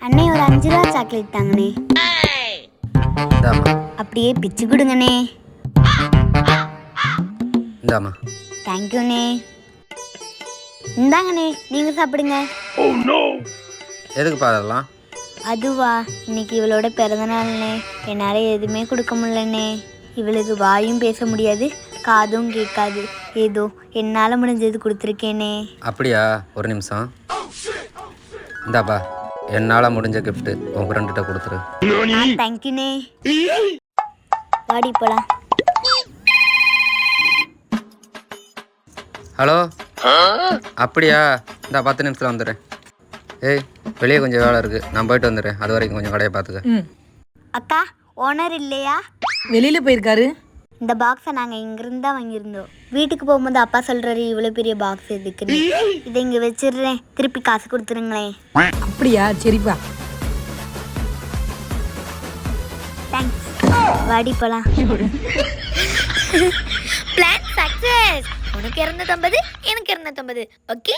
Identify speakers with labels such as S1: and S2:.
S1: அண்ணே ஒரு 5 ரூபா சாக்லேட் தாங்கண்ணே.
S2: இந்தாம்மா.
S1: அப்படியே பிச்சு கொடுங்கண்ணே.
S2: இந்தாம்மா.
S1: தேங்க்யூண்ணே. இந்தாங்கண்ணே, நீங்க சாப்பிடுங்க.
S2: எதுக்குப்பா அதெல்லாம்?
S1: அதுவா, இன்னைக்கு இவளோட பிறந்தநாள்ண்ணே. என்னால் எதுவுமே கொடுக்க முடியலண்ணே. இவளுக்கு வாயும் பேச முடியாது, காதும் கேட்காது. ஏதோ என்னால் முடிஞ்சது கொடுத்துருக்கேனே.
S2: அப்படியா? ஒரு நிமிஷம். இந்தாப்பா, என்னால் முடிஞ்ச கிஃப்ட்டு உன் ஃப்ரெண்டுகிட்ட கொடுத்துரு.
S1: தேங்க்யூண்ணே. வாடி போலாம்.
S2: ஹலோ, அப்படியா? இந்த 10 நிமிஷத்தில் வந்துடுறேன். ஏய், வெளியே கொஞ்சம் வேலை இருக்குது, நான் போயிட்டு வந்துடுறேன். அது வரைக்கும் கொஞ்சம் கடையை பார்த்துக்க.
S1: அக்கா, ஓனர் இல்லையா?
S3: வெளியில போயிருக்காரு.
S1: இந்த பாக்ஸை நாங்கள் இங்கிருந்து தான் வாங்கியிருந்தோம். வீட்டுக்கு போகும்போது அப்பா சொல்கிறாரு, இவ்வளோ பெரிய பாக்ஸ் எதுக்குன்னு. இதை இங்கே வச்சிடுறேன், திருப்பி காசு கொடுத்துருங்களேன்.
S3: அப்படியா? சரிப்பா.
S1: தேங்க்ஸ். வாடி போலாம். Plan success. உனக்கு 250, எனக்கு 250. ஓகே.